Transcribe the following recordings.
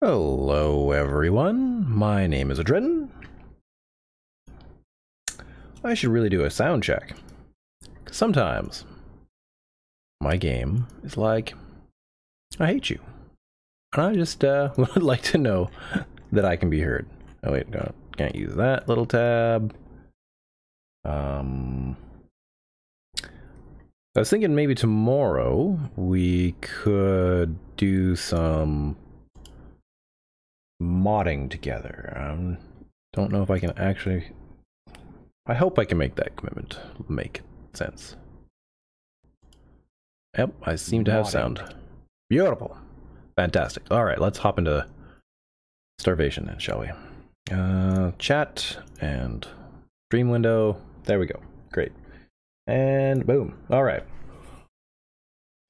Hello everyone, my name is Adreden. I should really do a sound check, because sometimes my game is like, I hate you. And I just would like to know that I can be heard. Oh wait, no, can't use that little tab. I was thinking maybe tomorrow we could do some modding together. Don't know if I can actually... I hope I can make that commitment make sense. Yep, I seem to have sound. Beautiful. Fantastic. Alright, let's hop into Starvation then, shall we? Chat and stream window. There we go. Great. And boom. Alright.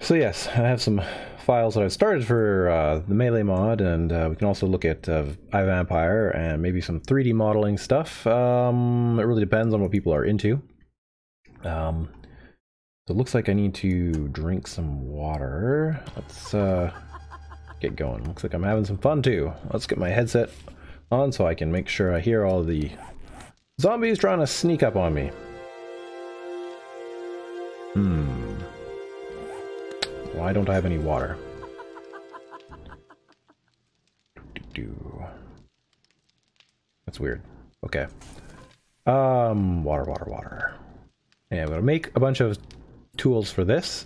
So yes, I have some files that I've started for the Melee mod, and we can also look at iVampire and maybe some 3D modeling stuff. It really depends on what people are into. So it looks like I need to drink some water. Let's get going. Looks like I'm having some fun too. Let's get my headset on so I can make sure I hear all the zombies trying to sneak up on me. Why don't I have any water? That's weird. Okay. Water. Yeah, I'm gonna make a bunch of tools for this.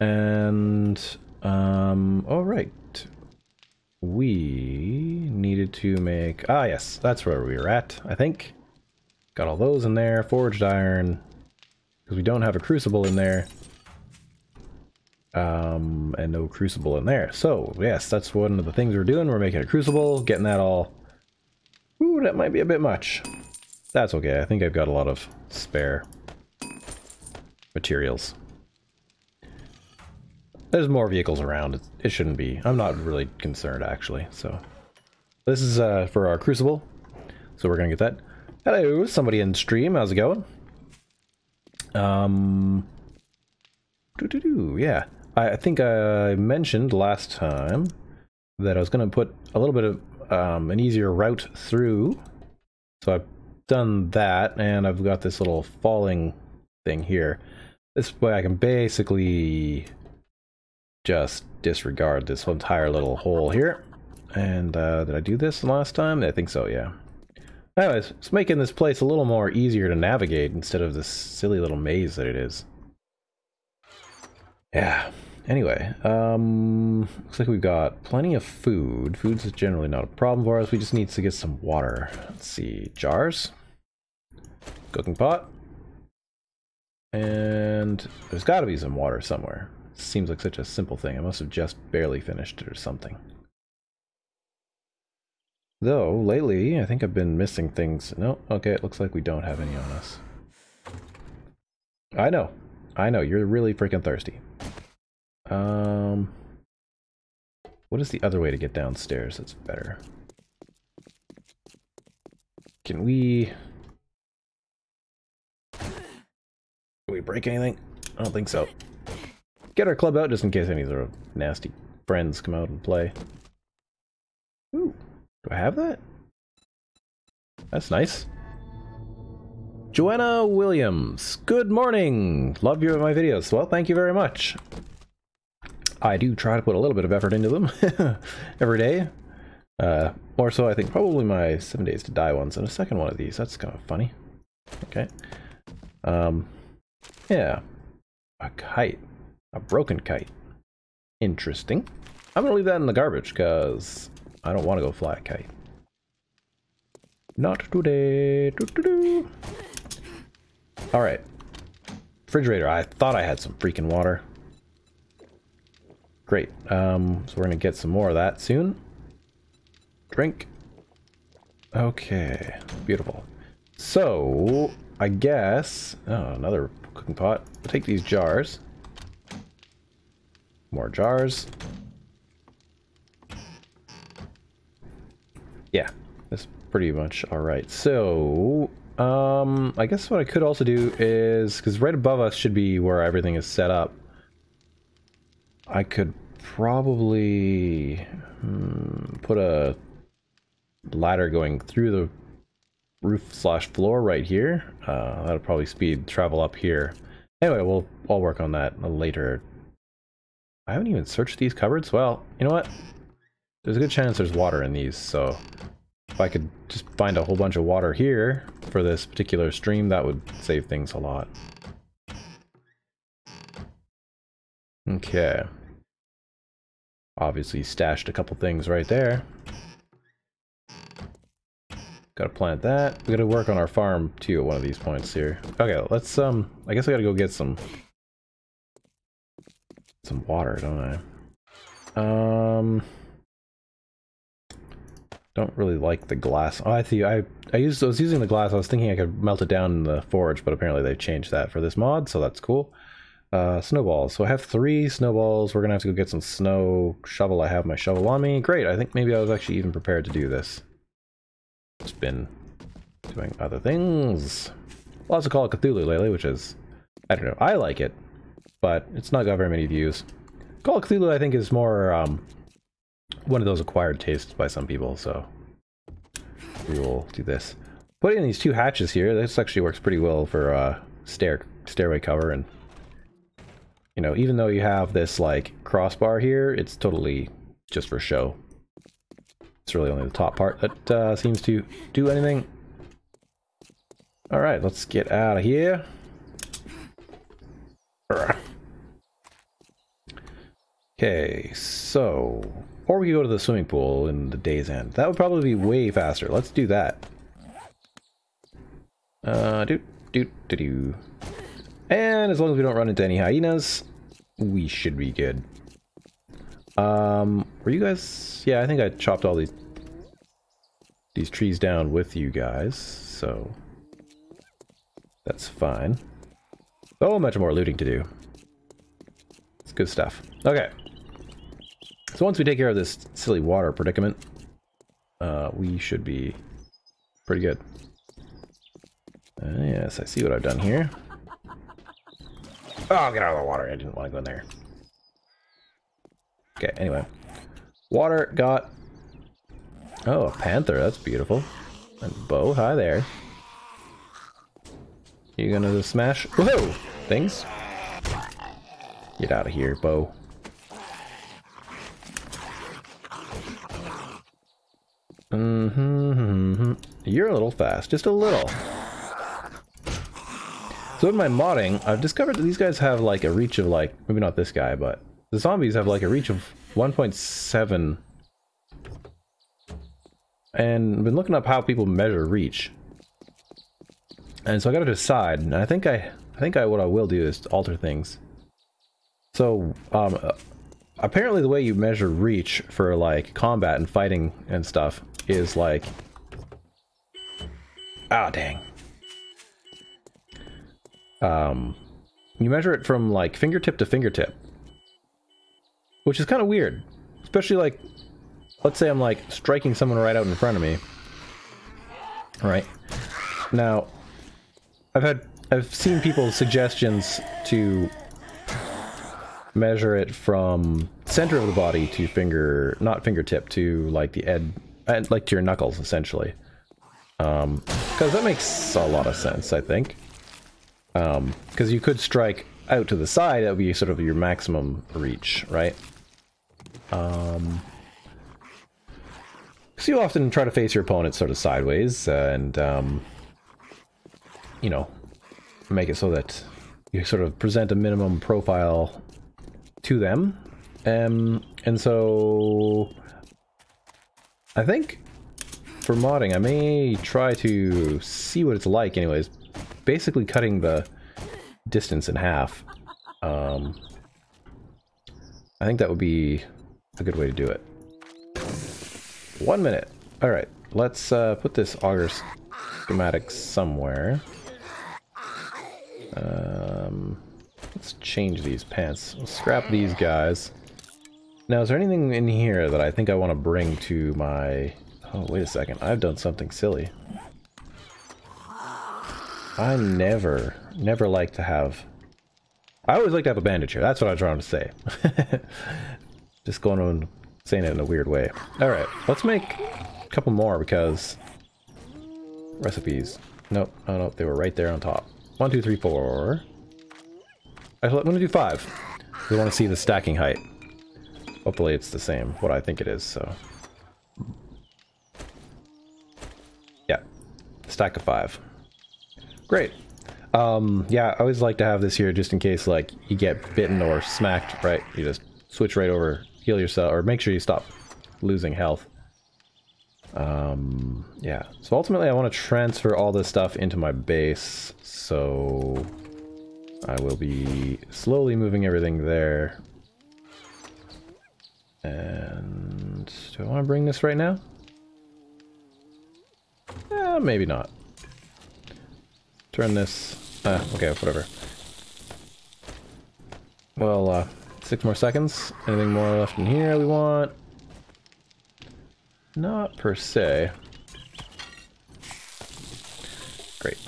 And all right. We needed to make, yes, that's where we were at, I think. Got all those in there, forged iron, because we don't have a crucible in there. And no crucible in there. So, yes, that's one of the things we're doing. We're making a crucible, getting that all... Ooh, that might be a bit much. That's okay. I think I've got a lot of spare materials. There's more vehicles around. It shouldn't be. I'm not really concerned, actually. So, this is for our crucible. So we're gonna get that. Hello, somebody in stream. How's it going? Yeah. I think I mentioned last time that I was going to put a little bit of an easier route through. So I've done that, and I've got this little falling thing here. This way I can basically just disregard this entire little hole here. And did I do this last time? I think so, yeah. Anyways, it's making this place a little more easier to navigate instead of this silly little maze that it is. Yeah. Anyway, looks like we've got plenty of food. Food's generally not a problem for us. We just need to get some water. Let's see. Jars. Cooking pot. And there's got to be some water somewhere. Seems like such a simple thing. I must have just barely finished it or something. Though, lately, I think I've been missing things. No, okay, it looks like we don't have any on us. I know, you're really freaking thirsty. What is the other way to get downstairs that's better? Can we break anything? I don't think so. Get our club out just in case any of the nasty friends come out and play. Ooh, do I have that? That's nice. Joanna Williams, good morning! Love my videos. Well, thank you very much. I do try to put a little bit of effort into them every day. More so, I think, probably my 7 Days to Die ones and a second one of these. That's kind of funny. Okay. Yeah. A kite. A broken kite. Interesting. I'm gonna leave that in the garbage because I don't want to go fly a kite. Not today. Alright. Refrigerator. I thought I had some freaking water. Great. So we're gonna get some more of that soon. Drink. Okay. Beautiful. So, I guess... Oh, another cooking pot. I'll take these jars. More jars. Yeah. That's pretty much alright. So... I guess what I could also do is... Because right above us should be where everything is set up. I could probably put a ladder going through the roof slash floor right here. That'll probably speed travel up here. Anyway, I'll work on that later. I haven't even searched these cupboards. Well, you know what? There's a good chance there's water in these, so if I could just find a whole bunch of water here for this particular stream, that would save things a lot. Okay. Obviously stashed a couple things right there. Gotta plant that. We gotta work on our farm too at one of these points here. Okay, let's I guess I gotta go get some water, don't I? Don't really like the glass. Oh, I see. I was using the glass. I was thinking I could melt it down in the forge, but apparently they've changed that for this mod, so that's cool. Snowballs. So I have 3 snowballs. We're gonna have to go get some snow shovel. I have my shovel on me. Great. I think maybe I was actually even prepared to do this. Just been doing other things. Lots of Call of Cthulhu lately, which is, I don't know. I like it, but it's not got very many views. Call of Cthulhu, I think, is more one of those acquired tastes by some people, so we will do this. Putting in these 2 hatches here, this actually works pretty well for stairway cover, and you know, even though you have this like crossbar here, it's totally just for show. It's really only the top part that seems to do anything. Alright, let's get out of here. Okay, so... Or we could go to the swimming pool in the day's end. That would probably be way faster. Let's do that. Do. And as long as we don't run into any hyenas, we should be good. Were you guys... Yeah, I think I chopped all these trees down with you guys, so... That's fine. So much more looting to do. It's good stuff. Okay. So once we take care of this silly water predicament, we should be pretty good. Yes, I see what I've done here. Oh, get out of the water. I didn't want to go in there. Okay, anyway. Water got... Oh, a panther. That's beautiful. And bow. Hi there. You gonna smash? Whoa! Things? Get out of here, bow. You're a little fast. Just a little. So in my modding, I've discovered that these guys have like a reach of like... Maybe not this guy, but... The zombies have like a reach of 1.7. And I've been looking up how people measure reach. And so I gotta decide, and I think what I will do is alter things. So, apparently the way you measure reach for like combat and fighting and stuff is like... Ah, dang. You measure it from like fingertip to fingertip. Which is kind of weird. Especially like, let's say I'm like striking someone right out in front of me. Right? Now, I've seen people's suggestions to measure it from center of the body to not fingertip, to like the like to your knuckles essentially. Because that makes a lot of sense, I think. Because you could strike out to the side, that would be sort of your maximum reach, right? So you often try to face your opponent sort of sideways, and you know, make it so that you sort of present a minimum profile to them. And so I think for modding, I may try to see what it's like anyways. Basically cutting the distance in half. I think that would be a good way to do it. 1 minute. Alright, let's put this auger schematic somewhere. Let's change these pants. We'll scrap these guys. Now, is there anything in here that I think I want to bring to my... Oh, wait a second. I've done something silly. I never like to have... I always like to have a bandage here. That's what I'm trying to say. Just going on saying it in a weird way. Alright, let's make a couple more because recipes. Nope, oh no, they were right there on top. 1, 2, 3, 4. Actually, I'm gonna do 5. We want to see the stacking height. Hopefully it's the same, what I think it is, so. Yeah, stack of 5. Great. Yeah, I always like to have this here just in case, like, you get bitten or smacked, right? You just switch right over, heal yourself, or make sure you stop losing health. Yeah, so ultimately I want to transfer all this stuff into my base, so I will be slowly moving everything there. And do I want to bring this right now? Maybe not. Turn this... okay, whatever. Well, 6 more seconds. Anything more left in here we want? Not per se. Great.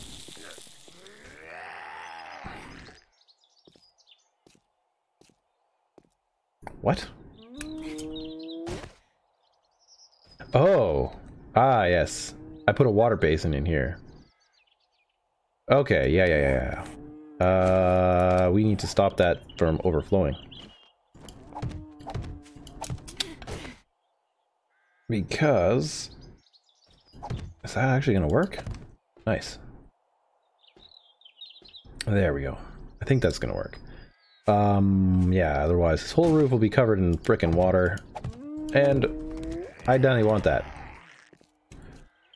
What? Oh! Ah, yes. I put a water basin in here. Okay, yeah. We need to stop that from overflowing. Because... is that actually gonna work? Nice. There we go. I think that's gonna work. Yeah, otherwise this whole roof will be covered in frickin' water. And I definitely want that.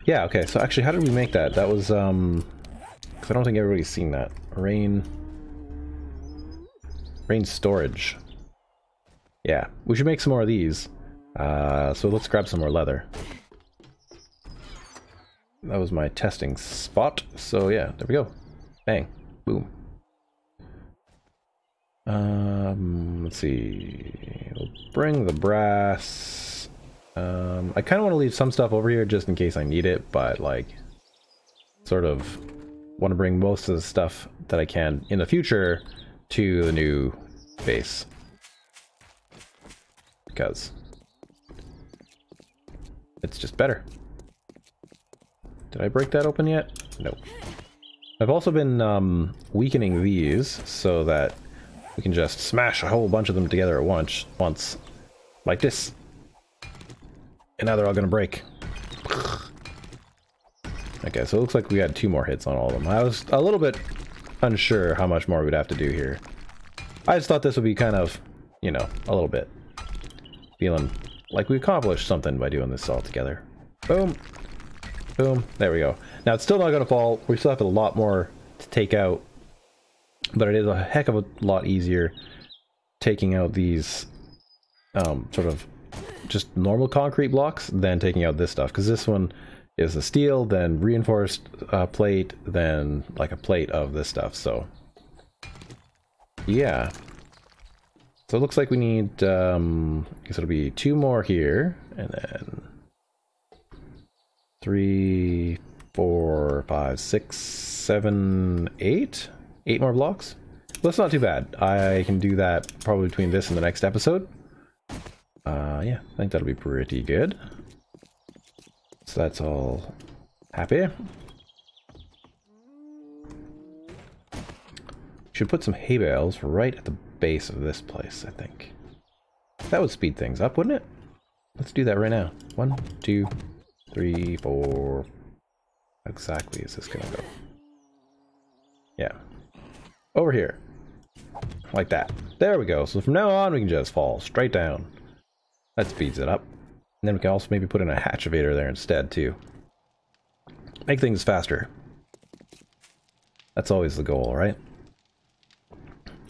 Yeah, okay, so actually how did we make that? That was, because I don't think everybody's seen that. Rain storage. Yeah, we should make some more of these. So let's grab some more leather. That was my testing spot. So yeah, there we go. Bang. Boom. Let's see. We'll bring the brass. I kind of want to leave some stuff over here just in case I need it, but like, sort of want to bring most of the stuff that I can in the future to the new base. Because it's just better. Did I break that open yet? Nope. I've also been weakening these so that we can just smash a whole bunch of them together at once, like this. And now they're all gonna break. Okay, so it looks like we had 2 more hits on all of them. I was a little bit unsure how much more we'd have to do here. I just thought this would be kind of, you know, a little bit feeling like we accomplished something by doing this all together. Boom. Boom. There we go. Now it's still not going to fall. We still have a lot more to take out. But it is a heck of a lot easier taking out these sort of just normal concrete blocks than taking out this stuff. Because this one is a steel, then reinforced plate, then like a plate of this stuff. So yeah. So it looks like we need, I guess it'll be 2 more here, and then 3, 4, 5, 6, 7, 8? 8 more blocks? Well, that's not too bad. I can do that probably between this and the next episode. Yeah, I think that'll be pretty good. So that's all happy. Should put some hay bales right at the base of this place, I think. That would speed things up, wouldn't it? Let's do that right now. 1, 2, 3, 4. How exactly is this gonna go? Yeah. Over here. Like that. There we go. So from now on, we can just fall straight down. That speeds it up. And then we can also maybe put in a hatchavator there instead, too. Make things faster. That's always the goal, right?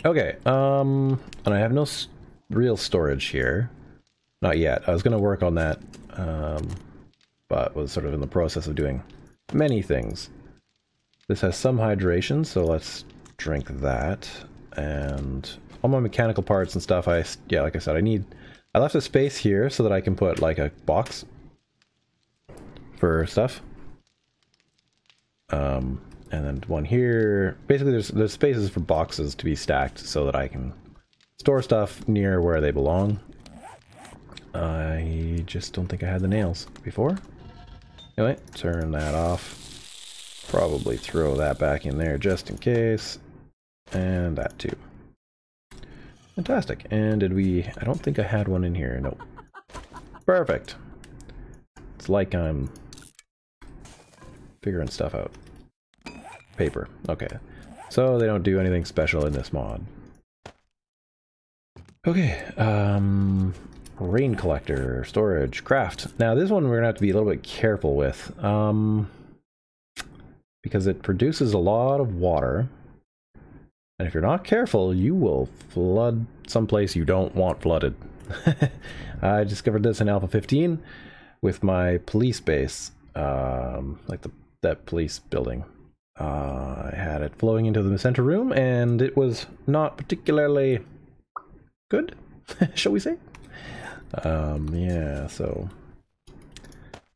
Okay, and I have no real storage here. Not yet. I was going to work on that, but was sort of in the process of doing many things. This has some hydration, so let's drink that. And all my mechanical parts and stuff, yeah, like I said, I left a space here so that I can put like a box for stuff. And then one here. Basically, there's spaces for boxes to be stacked so that I can store stuff near where they belong. I just don't think I had the nails before. Anyway, turn that off. Probably throw that back in there just in case. And that too. Fantastic. And did we... I don't think I had one in here. Nope. Perfect. It's like I'm figuring stuff out. Paper. Okay. So they don't do anything special in this mod. Okay. Rain collector, storage, craft. Now this one we're gonna have to be a little bit careful with. Because it produces a lot of water. And if you're not careful, you will flood someplace you don't want flooded. I discovered this in Alpha 15 with my police base, like that police building. I had it flowing into the center room, and it was not particularly good, shall we say? Yeah, so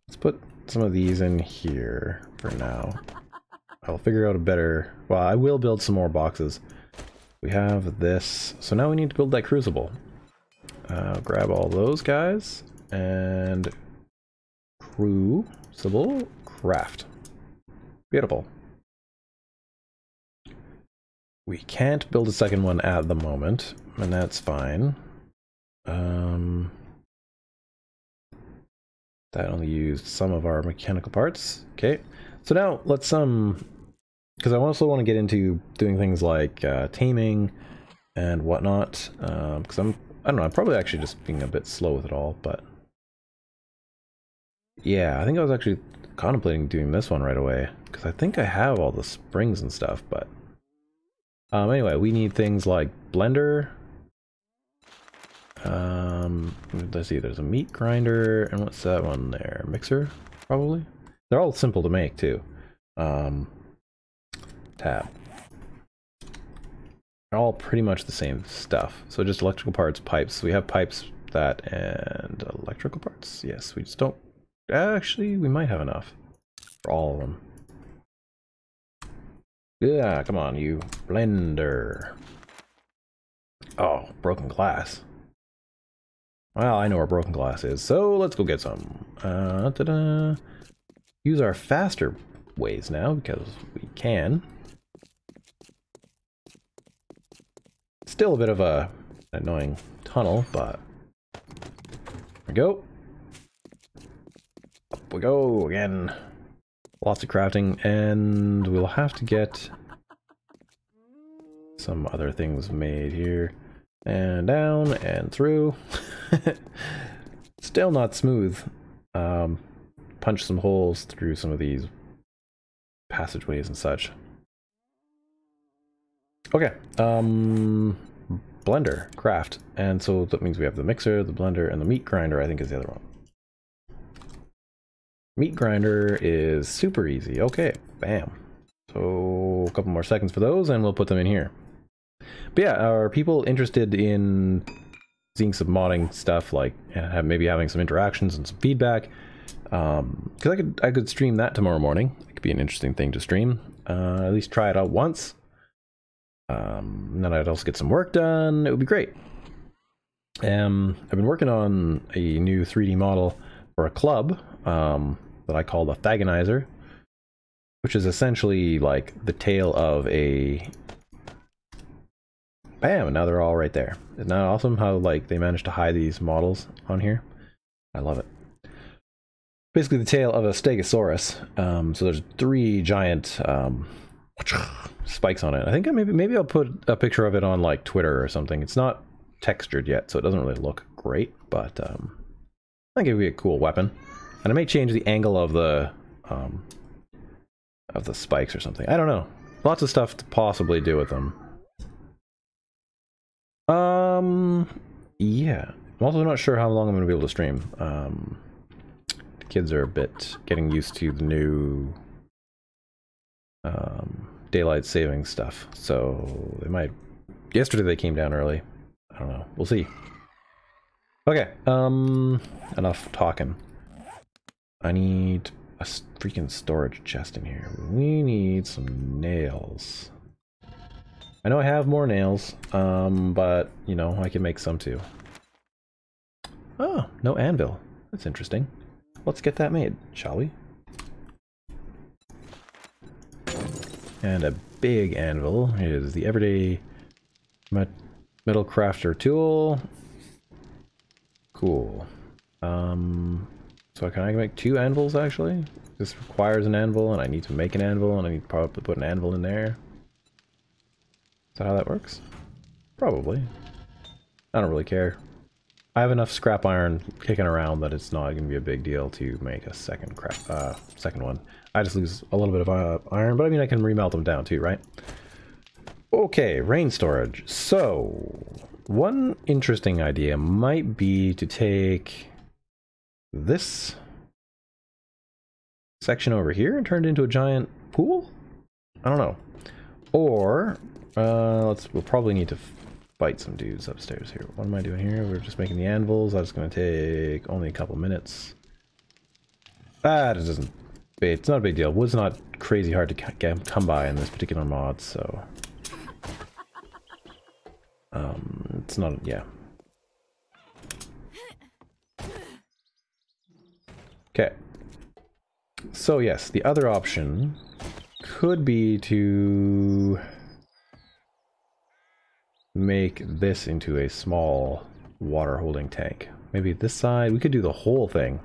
let's put some of these in here for now. I'll figure out a better... Well, I will build some more boxes. We have this, so now we need to build that crucible. Grab all those guys, and crucible craft. Beautiful. We can't build a second one at the moment, and that's fine. That only used some of our mechanical parts. Okay, so now let's because I also want to get into doing things like taming and whatnot. Because I don't know, I'm probably actually just being a bit slow with it all, but yeah, I think I was actually contemplating doing this one right away because I think I have all the springs and stuff. But anyway, we need things like blender. Let's see, there's a meat grinder, and what's that one there? Mixer, probably? They're all simple to make, too. Tab. They're all pretty much the same stuff. So just electrical parts, pipes. We have pipes, that, and electrical parts. Yes, we just don't... Actually, we might have enough for all of them. Yeah, come on, you blender. Oh, broken glass. Well, I know where broken glass is, so let's go get some. Use our faster ways now, because we can. Still a bit of a annoying tunnel, but... There we go. Up we go again. Lots of crafting, and we'll have to get some other things made here. And down, and through. Still not smooth. Punch some holes through some of these passageways and such. Okay, blender, craft. And so that means we have the mixer, the blender, and the meat grinder, I think is the other one. Meat grinder is super easy. Okay, bam. So a couple more seconds for those, and we'll put them in here. But yeah, are people interested in seeing some modding stuff, like maybe having some interactions and some feedback? Because I could stream that tomorrow morning. It could be an interesting thing to stream. At least try it out once. And then I'd also get some work done. It would be great. I've been working on a new 3D model for a club that I call the Thagonizer, which is essentially like the tail of a... Bam! And now they're all right there. Isn't that awesome how like they managed to hide these models on here? I love it. Basically the tail of a Stegosaurus. So there's 3 giant spikes on it. I think maybe I'll put a picture of it on like Twitter or something. It's not textured yet, so it doesn't really look great, but I think it would be a cool weapon. And I may change the angle of the spikes or something. I don't know. Lots of stuff to possibly do with them. Yeah. I'm also not sure how long I'm going to be able to stream. The kids are a bit getting used to the new daylight saving stuff, so they might... Yesterday they came down early. I don't know. We'll see. Okay, enough talking. I need a freaking storage chest in here. We need some nails. I know I have more nails, but, you know, I can make some too. Oh, no anvil. That's interesting. Let's get that made, shall we? And a big anvil is the everyday metal crafter tool. Cool. So can I make 2 anvils actually? This requires an anvil, and I need to make an anvil, and I need to probably put an anvil in there. Is that how that works? Probably. I don't really care. I have enough scrap iron kicking around that it's not going to be a big deal to make a second one. I just lose a little bit of iron, but I mean I can remelt them down too, right? Okay, rain storage. So, one interesting idea might be to take this section over here and turn it into a giant pool? I don't know. Or, we'll probably need to fight some dudes upstairs here. What am I doing here? We're just making the anvils. That's going to take only a couple minutes. That doesn't... It's not a big deal. Wood's not crazy hard to come by in this particular mod, so... it's not... yeah. Okay. So yes, the other option could be to make this into a small water holding tank. Maybe this side, we could do the whole thing.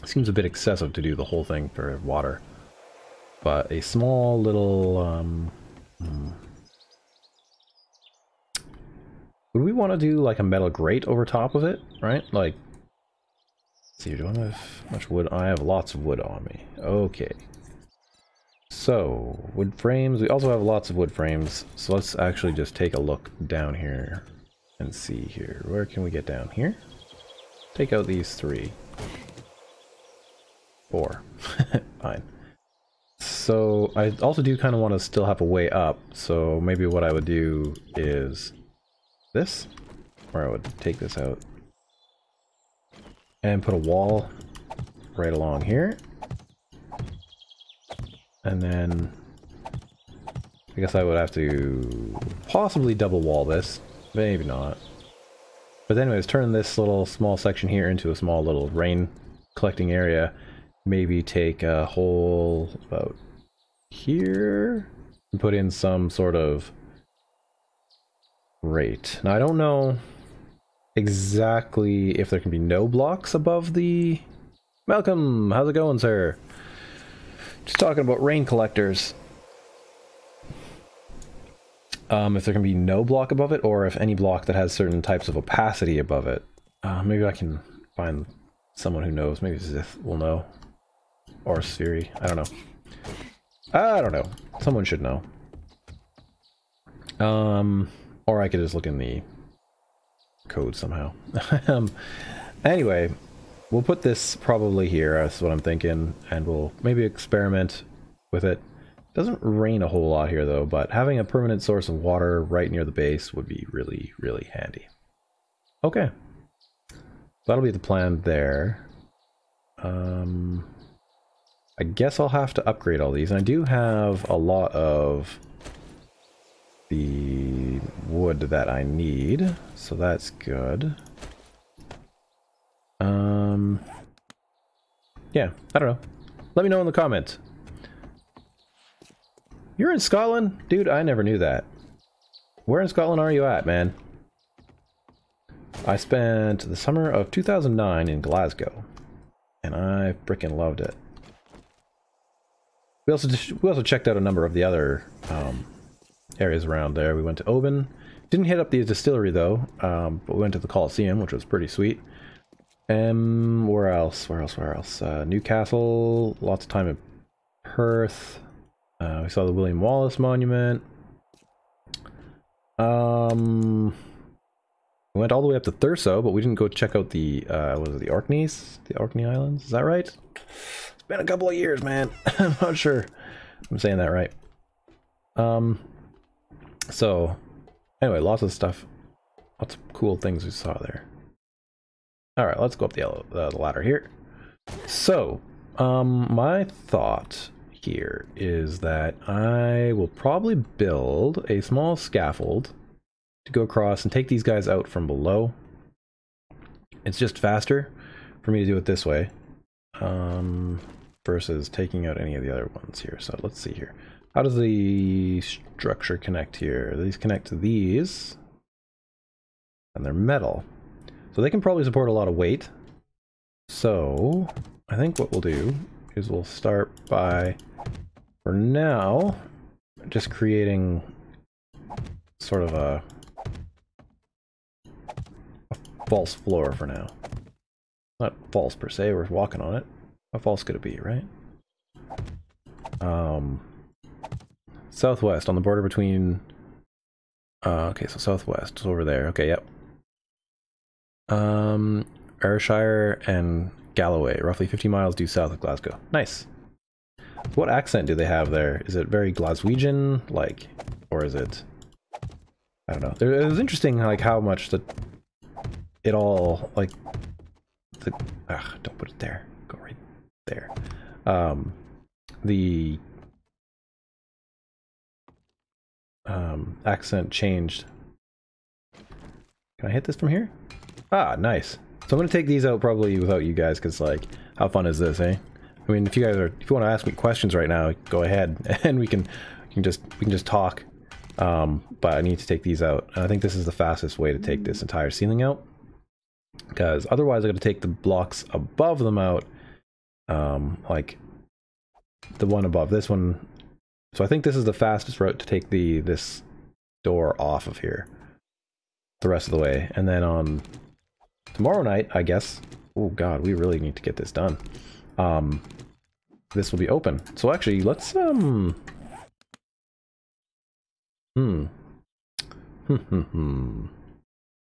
Seems a bit excessive to do the whole thing for water. But a small little, would we want to do like a metal grate over top of it, right? Like, let's see, do I have much wood? I have lots of wood on me. Okay. So, wood frames. We also have lots of wood frames. So let's actually just take a look down here and see here. Where can we get down here? Take out these 3. 4. Fine. So I also do kind of want to still have a way up. So maybe what I would do is this, where I would take this out and put a wall right along here. And then I guess I would have to possibly double wall this, maybe not. But anyways, turn this little small section here into a small little rain collecting area. Maybe take a hole about here and put in some sort of grate. Now I don't know exactly if there can be no blocks above the... Malcolm, how's it going, sir? Just talking about rain collectors. If there can be no block above it, or if any block that has certain types of opacity above it. Maybe I can find someone who knows. Maybe Zith will know. Or Spheri. I don't know. I don't know. Someone should know. Or I could just look in the code somehow. Anyway, we'll put this probably here. That's what I'm thinking. And we'll maybe experiment with it. Doesn't rain a whole lot here though, but having a permanent source of water right near the base would be really, really handy. Okay. That'll be the plan there. I guess I'll have to upgrade all these. And I do have a lot of the wood that I need, so that's good. Yeah, I don't know. Let me know in the comments. You're in Scotland? Dude, I never knew that. Where in Scotland are you at, man? I spent the summer of 2009 in Glasgow, and I frickin' loved it. We also checked out a number of the other areas around there. We went to Oban. Didn't hit up the distillery though, but we went to the Coliseum, which was pretty sweet. Where else? Newcastle. Lots of time in Perth. We saw the William Wallace Monument. We went all the way up to Thurso, but we didn't go check out the was it the Orkneys? The Orkney Islands? Is that right? It's been a couple of years, man. I'm not sure I'm saying that right. So anyway, lots of stuff, lots of cool things we saw there. All right, let's go up the ladder here. So my thought here is that I will probably build a small scaffold to go across and take these guys out from below. It's just faster for me to do it this way versus taking out any of the other ones here. So let's see here. How does the structure connect here? These connect to these, and they're metal. So they can probably support a lot of weight. So I think what we'll do is we'll start by, for now, just creating sort of a false floor for now. Not false per se, we're walking on it. How false could it be, right? Southwest, on the border between... okay, so southwest is over there. Okay, yep. Ayrshire and Galloway, roughly 50 miles due south of Glasgow. Nice. What accent do they have there? Is it very Glaswegian, like, or is it... I don't know. It was interesting, like, how much it all, like, don't put it there. Go right there. The accent changed. Can I hit this from here? Ah, nice. So I'm gonna take these out probably without you guys, because, like, how fun is this, eh? I mean, if you want to ask me questions right now, go ahead, and we can just talk. But I need to take these out. And I think this is the fastest way to take this entire ceiling out, because otherwise I got to take the blocks above them out, like the one above this one. So I think this is the fastest route to take this door off of here the rest of the way, and then on tomorrow night, I guess. Oh God, we really need to get this done. This will be open. So actually, let's we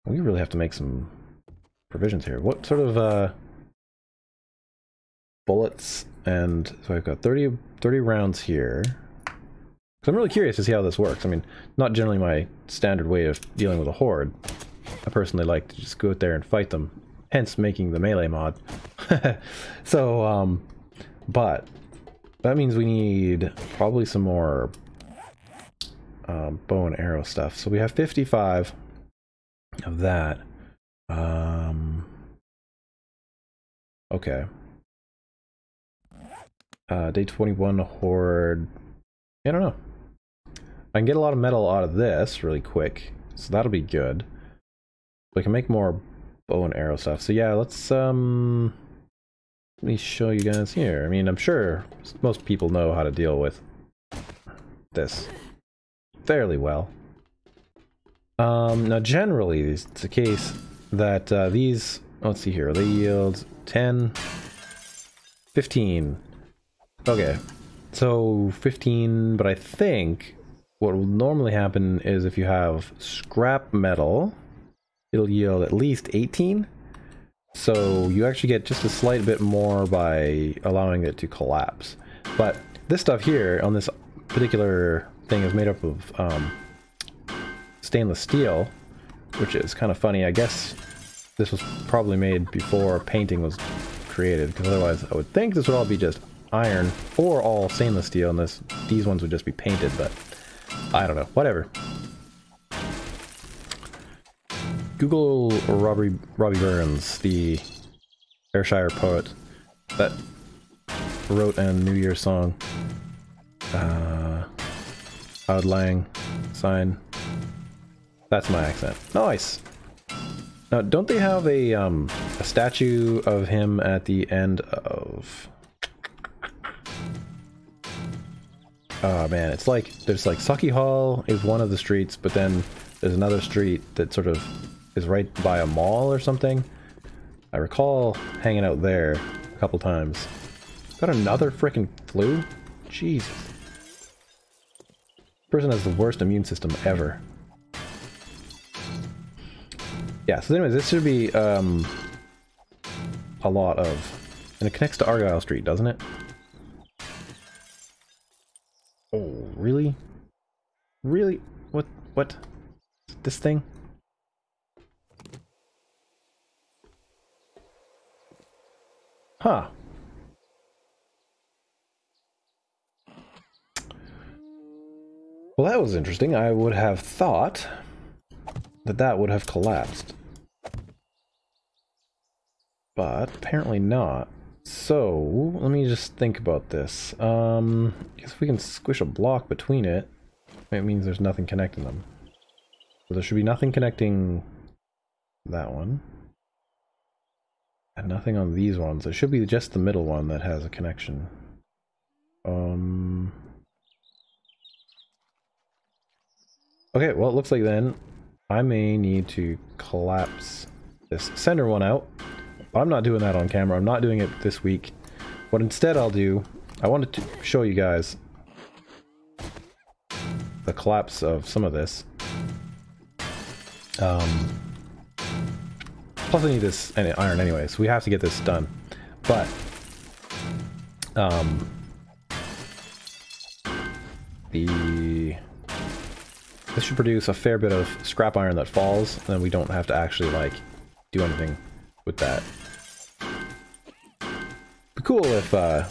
really have to make some provisions here. What sort of bullets? And so I've got 30 rounds here. So I'm really curious to see how this works. I mean, not generally my standard way of dealing with a horde. I personally like to just go out there and fight them, hence making the melee mod. So, but that means we need probably some more bow and arrow stuff. So we have 55 of that. Okay. Day 21 horde. I don't know. I can get a lot of metal out of this really quick, so that'll be good. We can make more bow and arrow stuff. So yeah, let's let me show you guys here. I mean, I'm sure most people know how to deal with this fairly well. Now generally it's the case that these, let's see here, they yield 10, 15. Okay, so 15, but I think what will normally happen is if you have scrap metal, it'll yield at least 18. So you actually get just a slight bit more by allowing it to collapse. But this stuff here on this particular thing is made up of stainless steel, which is kind of funny. I guess this was probably made before painting was created, because otherwise I would think this would all be just iron or all stainless steel, and these ones would just be painted, but I don't know. Whatever. Google Robbie Burns, the Ayrshire poet that wrote a New Year's song. Auld Lang Syne. That's my accent. Nice. Now, don't they have a statue of him at the end of? Oh man, it's like there's like Sucky Hall is one of the streets, but then there's another street that sort of is right by a mall or something. I recall hanging out there a couple times. Got another frickin' flu? Jesus. Person has the worst immune system ever. Yeah, so anyways, this should be a lot of... And it connects to Argyle Street, doesn't it? Oh, really? Really? What? This thing? Huh. Well, that was interesting. I would have thought that would have collapsed. but apparently not. So let me just think about this. I guess if we can squish a block between it, it means there's nothing connecting them. So there should be nothing connecting that one. And nothing on these ones. It should be just the middle one that has a connection. Okay, well it looks like then I may need to collapse this center one out. But I'm not doing that on camera. I'm not doing it this week. What instead I'll do, I wanted to show you guys the collapse of some of this. Plus I need this iron anyway, so we have to get this done. But this should produce a fair bit of scrap iron that falls, and then we don't have to actually like do anything with that. Be cool if at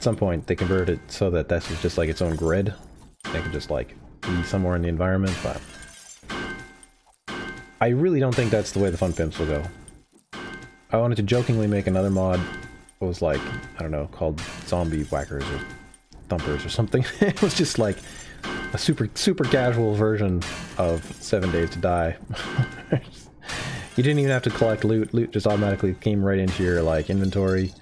some point they convert it so that this is just like its own grid. They can just like be somewhere in the environment, but I really don't think that's the way the fun pimps will go. I wanted to jokingly make another mod that was like, I don't know, called Zombie Whackers or Thumpers or something. It was just like a super casual version of 7 Days to Die. You didn't even have to collect loot. Loot just automatically came right into your like inventory.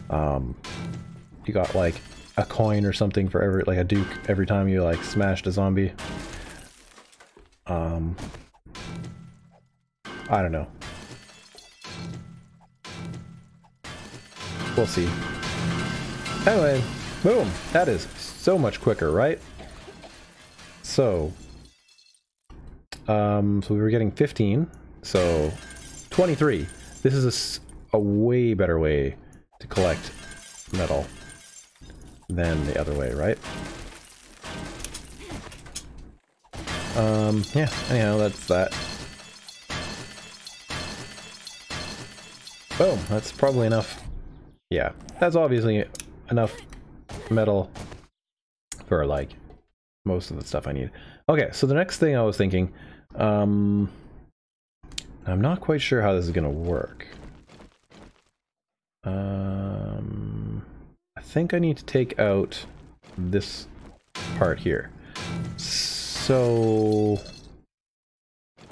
You got like a coin or something for every, like a duke every time you like smashed a zombie. I don't know. We'll see. Anyway, boom! That is so much quicker, right? So, so we were getting 15, so 23. This is a way better way to collect metal than the other way, right? Yeah, anyhow, that's that. Boom, that's probably enough. Yeah, that's obviously enough metal for like most of the stuff I need. Okay, so the next thing I was thinking, I'm not quite sure how this is gonna work. I think I need to take out this part here. So,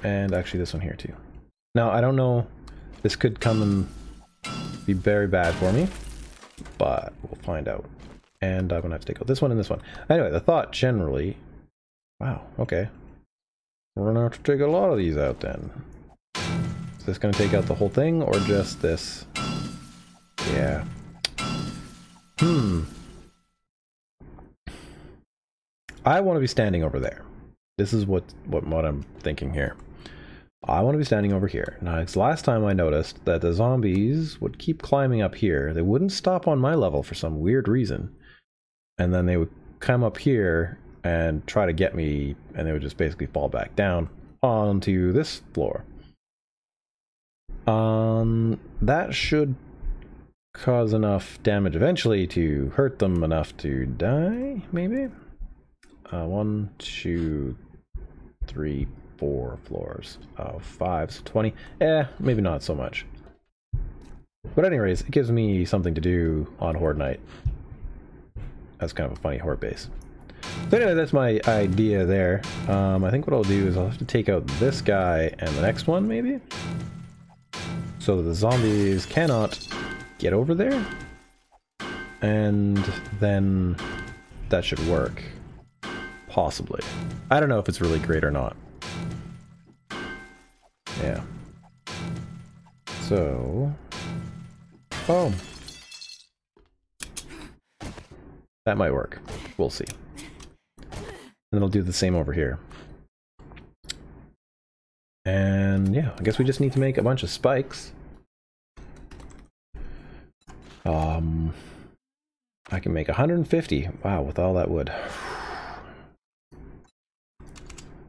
and actually this one here too. Now I don't know, this could come and be very bad for me, but we'll find out. And I'm gonna have to take out this one and this one. Anyway, the thought generally... Wow, okay. We're gonna have to take a lot of these out then. Is this gonna take out the whole thing, or just this? Yeah. I want to be standing over there. This is what I'm thinking here. I want to be standing over here. Now, it's last time I noticed that the zombies would keep climbing up here. They wouldn't stop on my level for some weird reason. And then they would come up here and try to get me, and they would just basically fall back down onto this floor. That should cause enough damage eventually to hurt them enough to die, maybe? 1, 2, 3, 4 floors of 5, so 20. Maybe not so much. But anyways, it gives me something to do on Horde Night. That's kind of a funny Horde base. So anyway, that's my idea there. I think what I'll do is I'll have to take out this guy and the next one, maybe? So that the zombies cannot get over there. And then that should work. Possibly. I don't know if it's really great or not. Yeah. So... boom. That might work. We'll see. And then I'll do the same over here. And yeah, I guess we just need to make a bunch of spikes. I can make 150. Wow, with all that wood.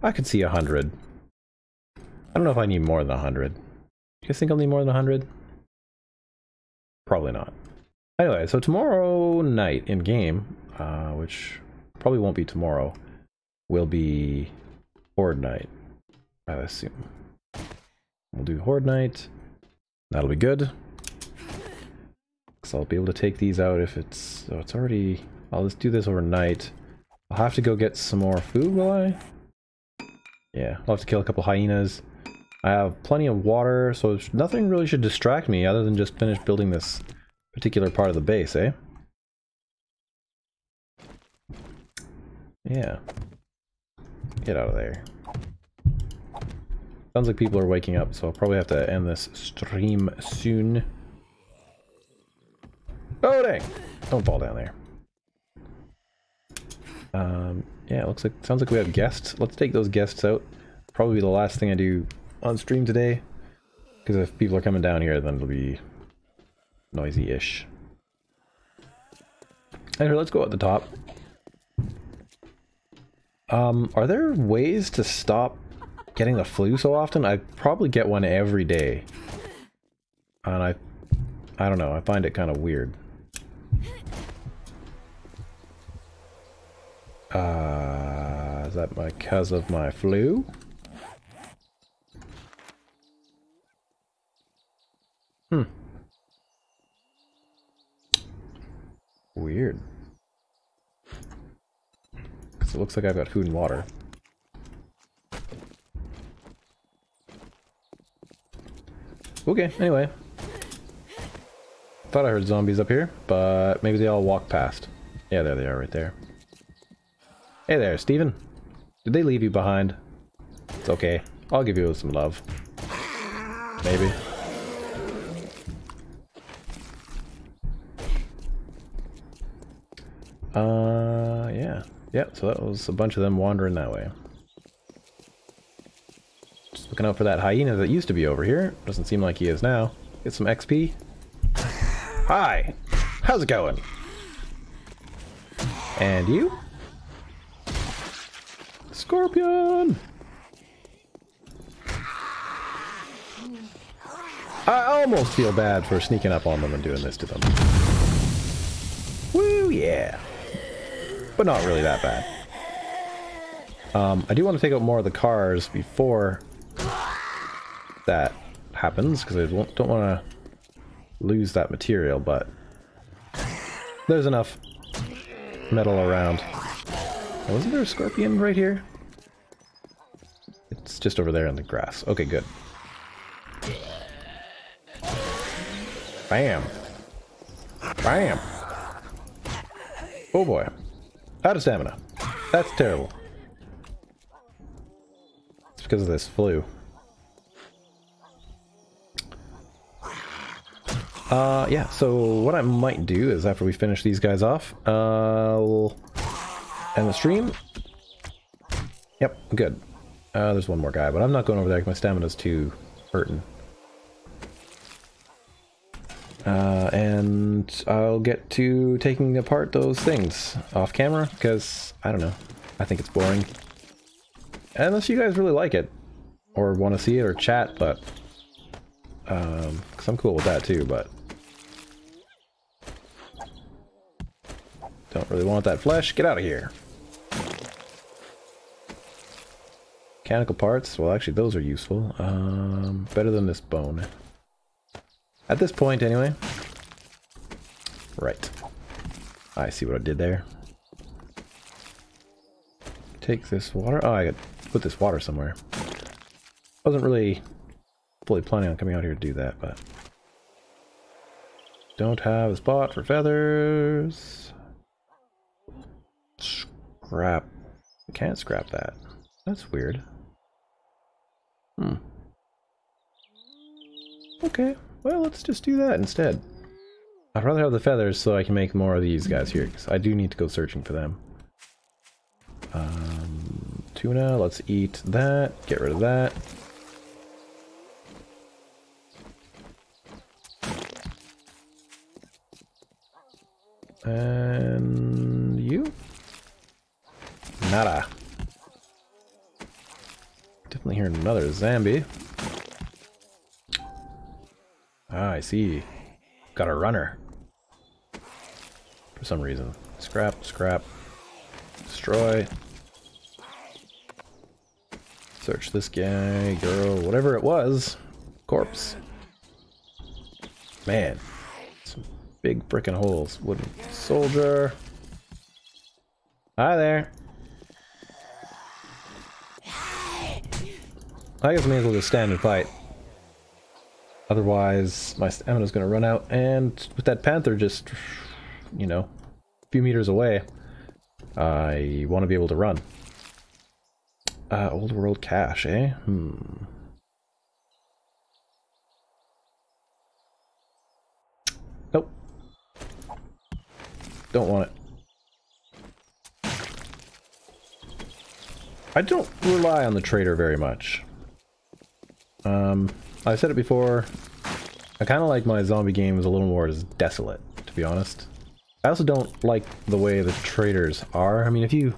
I could see 100. I don't know if I need more than 100. You guys think I'll need more than 100? Probably not. Anyway, so tomorrow night in game, which probably won't be tomorrow, will be Horde Night, I assume. We'll do Horde Night. That'll be good. So I'll be able to take these out if it's... So it's already... I'll just do this overnight. I'll have to go get some more food, will I? Yeah, I'll have to kill a couple hyenas. I have plenty of water, so nothing really should distract me other than just finish building this particular part of the base, eh? Yeah. Get out of there. Sounds like people are waking up, so I'll probably have to end this stream soon. Oh dang! Don't fall down there. Yeah, it looks like, sounds like we have guests. Let's take those guests out. Probably the last thing I do on stream today. Because if people are coming down here, then it'll be noisy-ish. Anyway, let's go at the top. Are there ways to stop getting the flu so often? I probably get one every day. And I don't know, I find it kind of weird. Is that because of my flu? Weird. Because it looks like I've got food and water. Okay, anyway. Thought I heard zombies up here, but maybe they all walked past. Yeah, there they are right there. Hey there, Steven. Did they leave you behind? It's okay. I'll give you some love. Maybe. Yeah. Yeah, so that was a bunch of them wandering that way. Just looking out for that hyena that used to be over here. Doesn't seem like he is now. Get some XP. Hi! How's it going? And you? Scorpion! I almost feel bad for sneaking up on them and doing this to them. Woo, yeah! But not really that bad. I do want to take out more of the cars before that happens, because I don't want to lose that material, but there's enough metal around. Wasn't there a scorpion right here? It's just over there in the grass. Okay, good. Bam! Bam! Oh boy. Out of stamina. That's terrible. It's because of this flu. Yeah, so what I might do is after we finish these guys off, we'll end the stream. Yep, good. There's one more guy, but I'm not going over there because my stamina's too hurting. And I'll get to taking apart those things off camera, because, I don't know, I think it's boring. Unless you guys really like it, or want to see it, or chat, but, because I'm cool with that too, but don't really want that flesh. Get out of here. Mechanical parts, well actually those are useful. Better than this bone. At this point, anyway. Right. I see what I did there. Take this water. Oh, I could put this water somewhere. Wasn't really fully planning on coming out here to do that, but don't have a spot for feathers. Scrap. Can't scrap that. That's weird. Okay. Well, let's just do that instead. I'd rather have the feathers so I can make more of these guys here, because I do need to go searching for them. Tuna, let's eat that. Get rid of that. And you? Nada. Definitely hearing another zombie. Ah, I see. Got a runner. For some reason. Scrap, scrap. Destroy. Search this guy, girl, whatever it was. Corpse. Man. Some big frickin' holes. Wooden soldier. Hi there. I guess I may as well just stand and fight. Otherwise, my stamina's gonna run out, and with that panther just, you know, a few meters away, I want to be able to run. Old world cache, eh? Nope. Don't want it. I don't rely on the trader very much. I said it before, I kind of like my zombie games a little more as desolate, to be honest. I also don't like the way the traders are. I mean, if you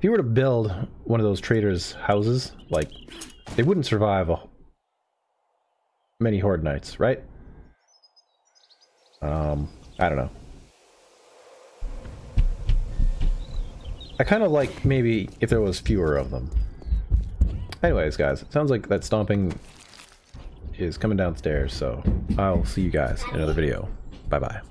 were to build one of those traders' houses, like, they wouldn't survive many horde nights, right? I don't know. I kind of like maybe if there was fewer of them. Anyways, guys, it sounds like that stomping is coming downstairs, so I'll see you guys in another video. Bye-bye.